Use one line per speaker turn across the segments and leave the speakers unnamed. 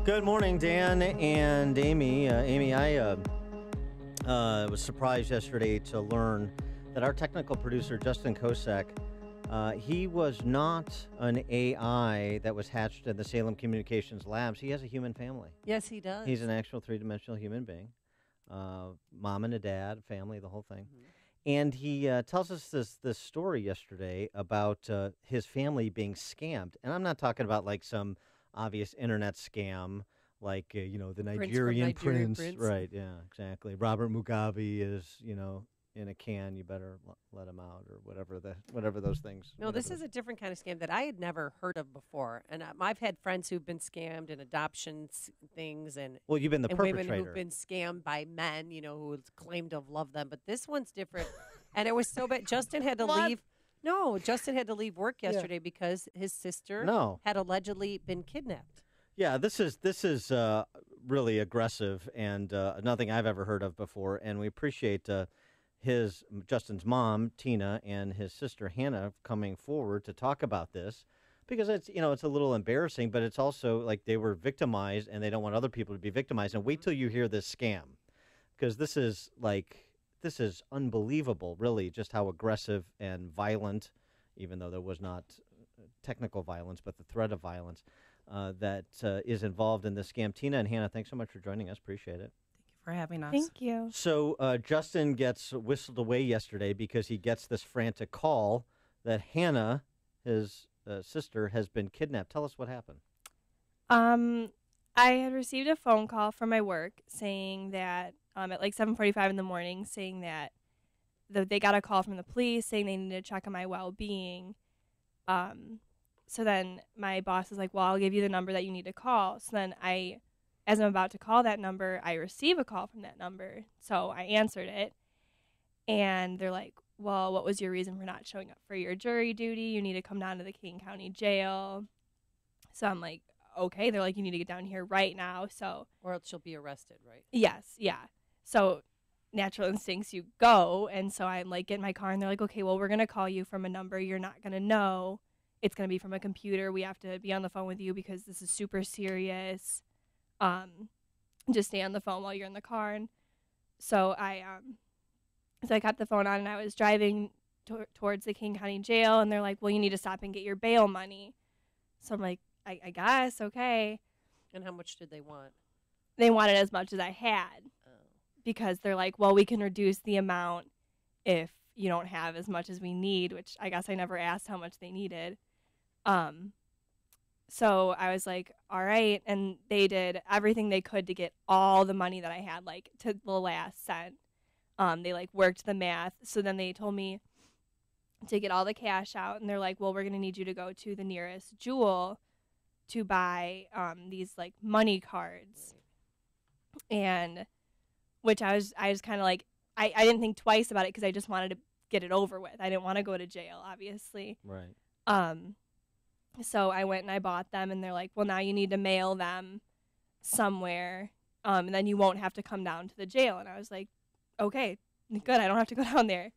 Good morning, Dan and Amy. Amy, I was surprised yesterday to learn that our technical producer, Justin Kosak, he was not an AI that was hatched in the Salem Communications Labs. He has a human family.
Yes, he does.
He's an actual three-dimensional human being, mom and a dad, family, the whole thing.
Mm-hmm.
And he tells us this story yesterday about his family being scammed. And I'm not talking about like some obvious internet scam like, the Nigerian prince. Right, yeah, exactly. Robert Mugabe is, in a can, you better let him out or whatever those things.
No, this is a different kind of scam that I had never heard of before. And I've had friends who've been scammed in adoptions things and
Well, you've been the
and
perpetrator.
women who've been scammed by men, who claimed to have loved them. But this one's different. And it was so bad. Justin had to leave. No, Justin had to leave work yesterday because his sister had allegedly been kidnapped.
Yeah, this is really aggressive and nothing I've ever heard of before. And we appreciate Justin's mom, Tina, and his sister, Hannah, coming forward to talk about this because it's a little embarrassing, but it's also like they were victimized and they don't want other people to be victimized. And wait till you hear this scam because this is unbelievable, really, just how aggressive and violent, even though there was not technical violence, but the threat of violence that is involved in this scam. Tina and Hannah, thanks so much for joining us. Appreciate it.
For having us.
Thank you.
So Justin gets whistled away yesterday because he gets this frantic call that Hannah, his sister, has been kidnapped. Tell us what happened.
I had received a phone call from my work saying that at like 7:45 in the morning, saying that they got a call from the police saying they needed to check on my well-being. So then my boss is like, well, I'll give you the number that you need to call. So then as I'm about to call that number, I receive a call from that number. So I answered it. And they're like, well, what was your reason for not showing up for your jury duty? You need to come down to the King County Jail. So I'm like, okay. They're like, you need to get down here right now. So,
or else she'll be arrested, right?
Yes, yeah. So natural instincts, you go. And so I like get in my car and they're like, okay, well, we're going to call you from a number you're not going to know. It's going to be from a computer. We have to be on the phone with you because this is super serious. Just stay on the phone while you're in the car. And so I got the phone on and I was driving towards the King County Jail and they're like, well, you need to stop and get your bail money. So I'm like, I guess, okay.
And how much did they want?
They wanted as much as I had because they're like, well, we can reduce the amount if you don't have as much as we need, which I guess I never asked how much they needed. So I was like, all right. And they did everything they could to get all the money that I had, like to the last cent. They like worked the math. So then they told me to get all the cash out. And they're like, well, we're going to need you to go to the nearest Jewel to buy these like money cards. And which I was kind of like, I didn't think twice about it because I just wanted to get it over with. I didn't want to go to jail, obviously.
Right.
So I went and I bought them, and they're like, well, now you need to mail them somewhere, and then you won't have to come down to the jail. And I was like, okay, good. I don't have to go down there.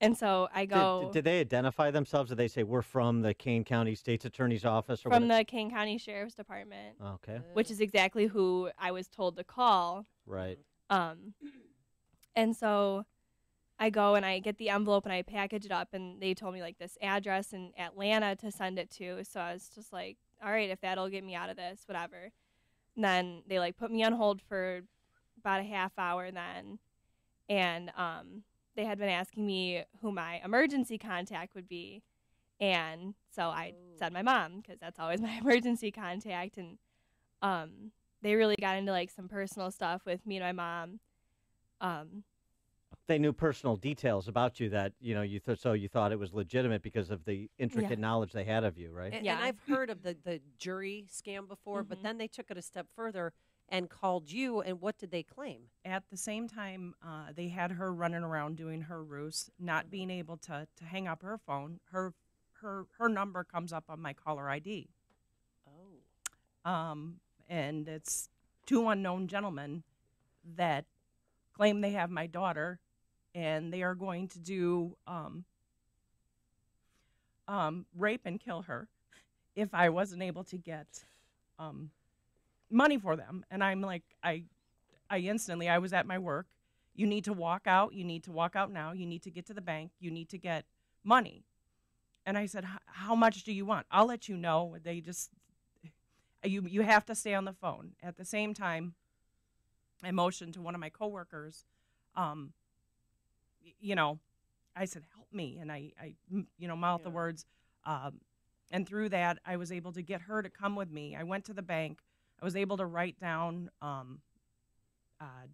And so I go.
Did they identify themselves? Did they say, we're from the Kane County State's Attorney's Office? Or
from the Kane County Sheriff's Department.
Okay.
Which is exactly who I was told to call.
Right.
And so I go and I get the envelope and I package it up, and they told me like this address in Atlanta to send it to. So I was just like, all right, if that'll get me out of this, whatever. And then they like put me on hold for about a half hour then. And they had been asking me who my emergency contact would be. And so I said my mom, because that's always my emergency contact. And they really got into like some personal stuff with me and my mom.
They knew personal details about you that, so you thought it was legitimate because of the intricate knowledge they had of you, right?
And I've heard of the jury scam before, but then they took it a step further and called you, and what did they claim?
At the same time, they had her running around doing her ruse, not being able to hang up her phone. Her number comes up on my caller ID.
Oh.
And it's two unknown gentlemen that claim they have my daughter, and they are going to do rape and kill her if I wasn't able to get money for them. And I'm like, I instantly, I was at my work. You need to walk out. You need to walk out now. You need to get to the bank. You need to get money. And I said, how much do you want? I'll let you know. They just, you have to stay on the phone. At the same time, I motioned to one of my coworkers, you know, I said, help me. And I mouthed the words. And through that, I was able to get her to come with me. I went to the bank. I was able to write down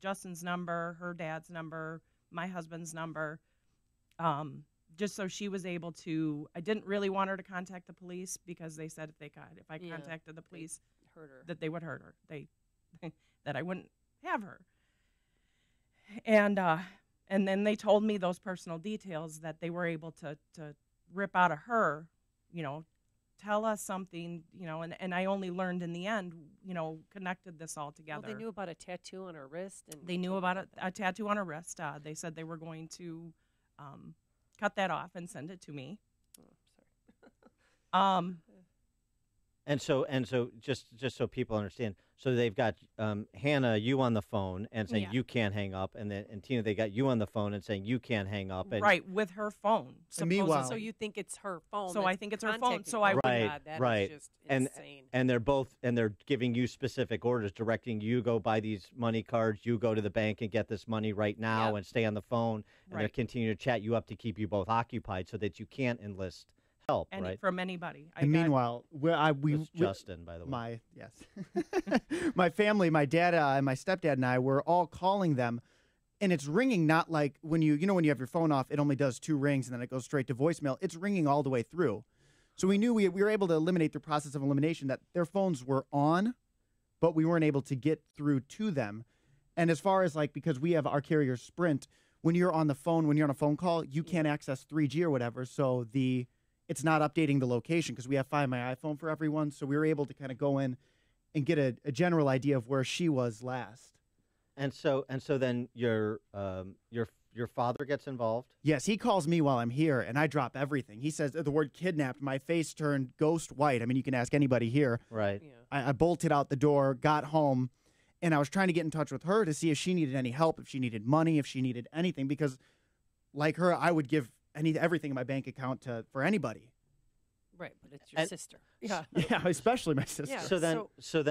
Justin's number, her dad's number, my husband's number, just so she was able to. I didn't really want her to contact the police because they said if I contacted the police, that they would hurt her. That I wouldn't have her. And then they told me those personal details that they were able to rip out of her, tell us something, and I only learned in the end, connected this all together.
Well, they knew about a tattoo on her wrist. And
they knew about a tattoo on her wrist. They said they were going to cut that off and send it to me.
Oh, sorry.
And so just so people understand, so they've got Hannah, you on the phone and saying you can't hang up, and Tina, they got you on the phone and saying you can't hang up, and
right, with her phone.
Meanwhile, so you think it's her phone?
So I think it's her phone. So I
right.
Is just insane.
And they're giving you specific orders, directing you go buy these money cards, you go to the bank and get this money right now, and stay on the phone, and they're continuing to chat you up to keep you both occupied so that you can't enlist help, right?
From anybody.
Meanwhile,
Justin, by the way.
My family, my dad and my stepdad and I were all calling them, and it's ringing not like when you when you have your phone off, it only does 2 rings and then it goes straight to voicemail. It's ringing all the way through. So we knew we were able to eliminate the process of elimination, that their phones were on, but we weren't able to get through to them. And as far as because we have our carrier Sprint, when you're on a phone call, you can't access 3G or whatever. So it's not updating the location because we have Find My iPhone for everyone. So we were able to kind of go in and get a general idea of where she was last.
And so then your father gets involved?
Yes, he calls me while I'm here, and I drop everything. He says the word kidnapped. My face turned ghost white. I mean, you can ask anybody here.
Right.
Yeah.
I bolted out the door, got home, and I was trying to get in touch with her to see if she needed any help, if she needed money, if she needed anything, because like her, I would give everything in my bank account for anybody.
Right, but it's your sister.
Yeah, especially my sister.
Yeah,
so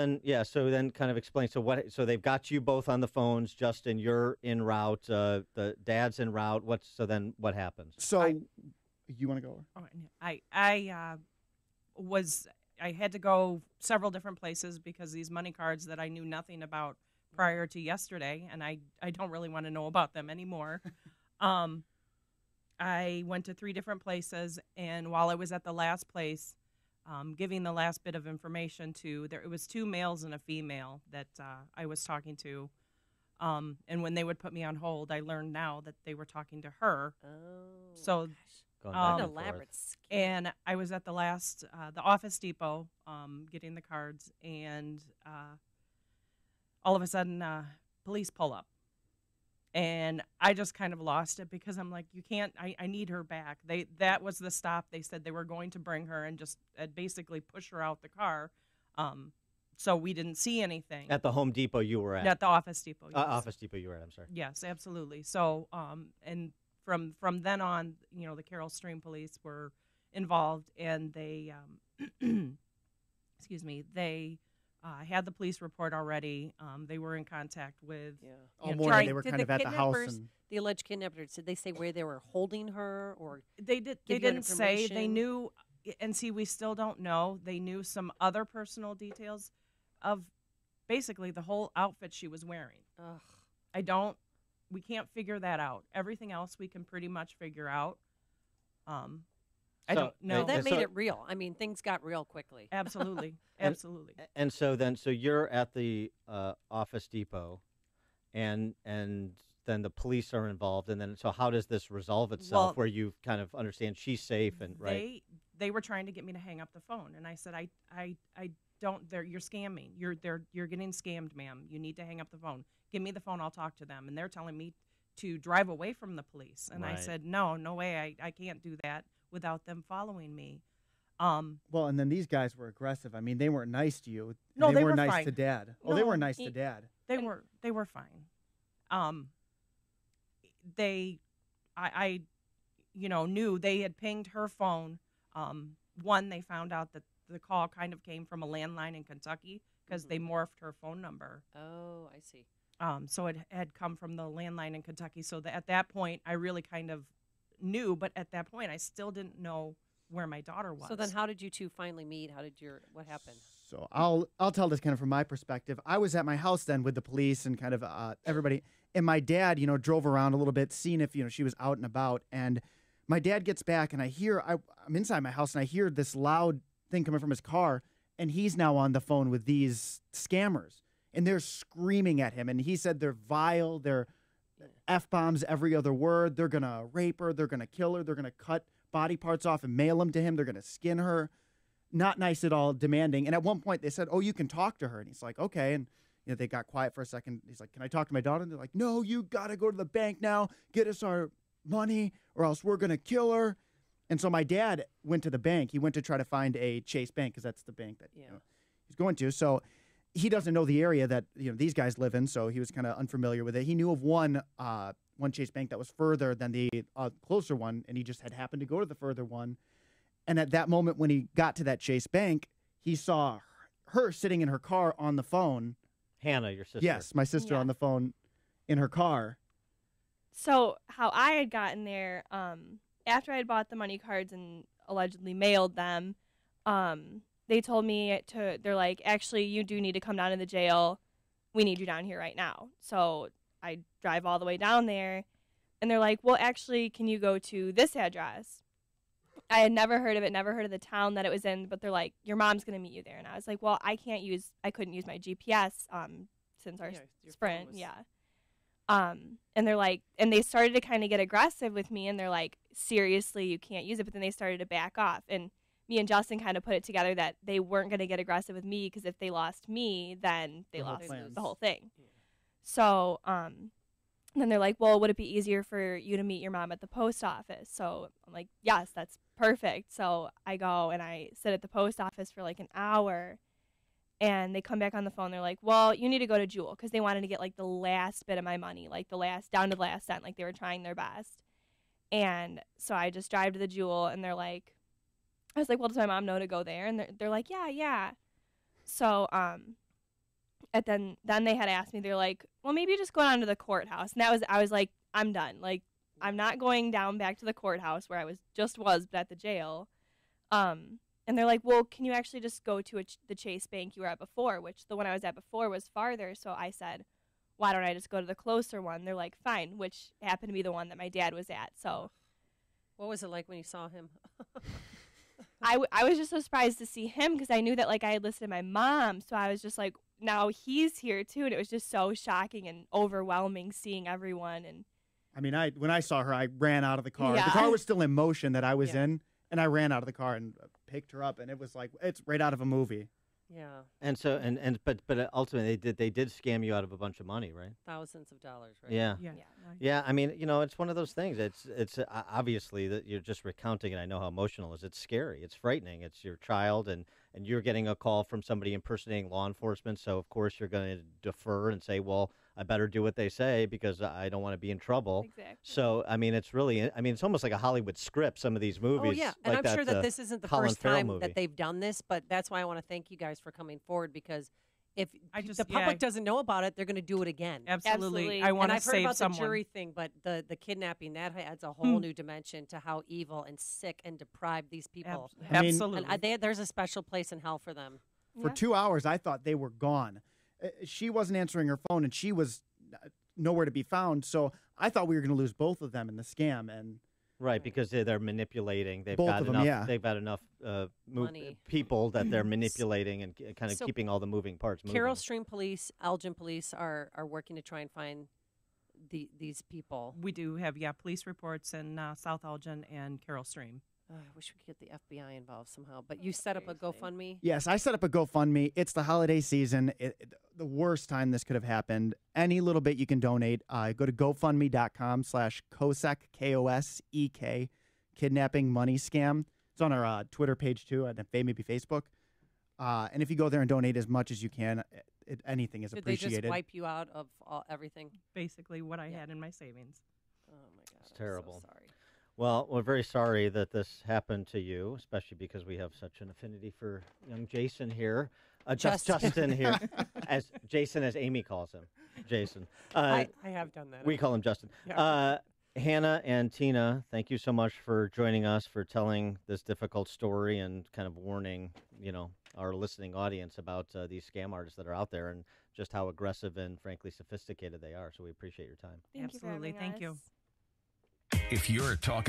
then kind of explain. So they've got you both on the phones. Justin, you're en route. The dad's en route. What happens?
So you want to go?
I had to go several different places because these money cards that I knew nothing about prior to yesterday, and I don't really want to know about them anymore. I went to 3 different places, and while I was at the last place, giving the last bit of information it was 2 males and a female that I was talking to, and when they would put me on hold, I learned now that they were talking to her.
Oh,
so
an elaborate scheme.
And I was at the Office Depot, getting the cards, and all of a sudden, police pull up. And I just kind of lost it because I'm like, you can't, I need her back. That was the stop. They said they were going to bring her and just basically push her out the car. So we didn't see anything.
At the Home Depot you were at?
At the Office Depot, yes.
Office Depot you were at, I'm sorry.
Yes, absolutely. So, and from then on, the Carroll Stream Police were involved, and they, excuse me, they had the police report already. They were in contact with.
Yeah.
All morning they were kind of at the house.
The alleged kidnappers, did they say where they were holding her, or
they did? They didn't say. They knew, and see, we still don't know. They knew some other personal details of basically the whole outfit she was wearing.
Ugh.
We can't figure that out. Everything else we can pretty much figure out. I don't know.
That made it real. I mean, things got real quickly.
Absolutely. Absolutely.
And so you're at the Office Depot, and then the police are involved, and then so how does this resolve itself? Where you kind of understand she's safe and right?
They were trying to get me to hang up the phone, and I said I don't. You're scamming. You're getting scammed, ma'am. You need to hang up the phone. Give me the phone. I'll talk to them. And they're telling me to drive away from the police, and I said no way. I can't do that without them following me.
Well, and then these guys were aggressive. I mean, they weren't nice to you.
No, they
were
were
nice
fine.
to Dad. Oh,
No,
they were nice to Dad.
They were fine. I knew they had pinged her phone. One, they found out that the call kind of came from a landline in Kentucky because they morphed her phone number.
Oh, I see.
So it had come from the landline in Kentucky. So at that point, I really kind of knew, but at that point, I still didn't know where my daughter was.
So then how did you two finally meet? What happened?
So I'll tell this kind of from my perspective. I was at my house then with the police and kind of everybody, and my dad, drove around a little bit, seeing if she was out and about. And my dad gets back, and I'm inside my house, and I hear this loud thing coming from his car, and he's now on the phone with these scammers, and they're screaming at him. And he said they're vile, they're F-bombs every other word. They're gonna rape her, they're gonna kill her, they're gonna cut body parts off and mail them to him. They're gonna skin her. Not nice at all, demanding. And at one point they said, "Oh, you can talk to her." And he's like, "Okay." And they got quiet for a second. He's like, "Can I talk to my daughter?" And they're like, "No, you gotta go to the bank now, get us our money, or else we're gonna kill her." And so my dad went to the bank. He went to try to find a Chase Bank because that's the bank that he's going to. So he doesn't know the area that these guys live in, so he was kind of unfamiliar with it. He knew of one Chase Bank that was further than the closer one, and he just had happened to go to the further one. And at that moment, when he got to that Chase Bank, he saw her sitting in her car on the phone.
Hannah, your sister.
Yes, my sister on the phone in her car.
So how I had gotten there, after I had bought the money cards and allegedly mailed them, they told me they're like, "Actually, you do need to come down to the jail. We need you down here right now." So I drive all the way down there, and they're like, "Well, actually, can you go to this address?" I had never heard of it, never heard of the town that it was in, but they're like, "Your mom's going to meet you there." And I was like, "Well, I couldn't use my GPS since our Sprint." And they're like, and they started to kind of get aggressive with me, and they're like, "Seriously, you can't use it." But then they started to back off. And me and Justin kind of put it together that they weren't going to get aggressive with me because if they lost me, then they lost the whole thing. Yeah. So, and then they're like, "Well, would it be easier for you to meet your mom at the post office?" So I'm like, "Yes, that's perfect." So I go and I sit at the post office for like an hour, and they come back on the phone. They're like, "Well, you need to go to Jewel," because they wanted to get like the last bit of my money, like down to the last cent, like they were trying their best. And so I just drive to the Jewel, and they're like, I was like, "Well, does my mom know to go there?" And they're like, yeah. So and then they had asked me, they're like, "Well, maybe just go down to the courthouse." And I was like, "I'm done. Like, I'm not going down back to the courthouse where I was at the jail." And they're like, "Well, can you actually just go to the Chase Bank you were at before?" Which the one I was at before was farther. So I said, "Why don't I just go to the closer one?" They're like, "Fine," which happened to be the one that my dad was at. So
what was it like when you saw him?
I was just so surprised to see him because I knew that like I had listed my mom. So I was just like, now he's here too. And it was just so shocking and overwhelming seeing everyone. And
I mean, when I saw her, I ran out of the car.
Yeah.
The car was still in motion that I was in, and I ran out of the car and picked her up, and it was like, it's right out of a movie.
Yeah.
And so but ultimately they did scam you out of a bunch of money, right?
Thousands of dollars, right?
Yeah.
Yeah.
I mean, it's one of those things. It's obviously that you're just recounting it. I know how emotional it is. It's scary. It's frightening. It's your child, and you're getting a call from somebody impersonating law enforcement. So of course you're going to defer and say, "Well, I better do what they say because I don't want to be in trouble."
Exactly.
So I mean, it's almost like a Hollywood script. Some of these movies.
Oh yeah, and
like
I'm sure that this isn't the
Colin
first
Farrell
time
movie.
that they've done this, but that's why I want to thank you guys for coming forward because if the
yeah.
public doesn't know about it, they're going to do it again.
Absolutely. I want
And
to
I've heard
save
about
someone.
the jury thing, but the kidnapping that adds a whole new dimension to how evil and sick and deprived these people.
Absolutely.
And there's a special place in hell for them.
For 2 hours, I thought they were gone. She wasn't answering her phone, and she was nowhere to be found. So I thought we were going to lose both of them in the scam. And
Right, because they're manipulating. They've
Both
got
of them,
enough.
yeah.
They've got enough
Money.
people that they're manipulating and kind of keeping all the moving parts moving.
Carroll Stream Police, Elgin Police are working to try and find these people.
We do have police reports in South Elgin and Carroll Stream.
I wish we could get the FBI involved somehow. But you set up a GoFundMe?
yes, I set up a GoFundMe. It's the holiday season. The worst time this could have happened. Any little bit you can donate. Go to GoFundMe.com/Kosek, KOSEK, Kidnapping Money Scam. It's on our Twitter page too, and maybe Facebook. And if you go there and donate as much as you can, anything is appreciated.
Did they just wipe you out of everything?
Basically what I had in my savings.
Oh, my God.
It's terrible.
I'm so sorry.
Well, we're very sorry that this happened to you, especially because we have such an affinity for young Jason here. Justin here. As Jason, as Amy calls him. Jason.
I have done that.
We call him Justin.
Yeah.
Hannah and Tina, thank you so much for joining us, for telling this difficult story and kind of warning, our listening audience about these scam artists that are out there and just how aggressive and, frankly, sophisticated they are. So we appreciate your time.
Absolutely. Thank you.
If you're talking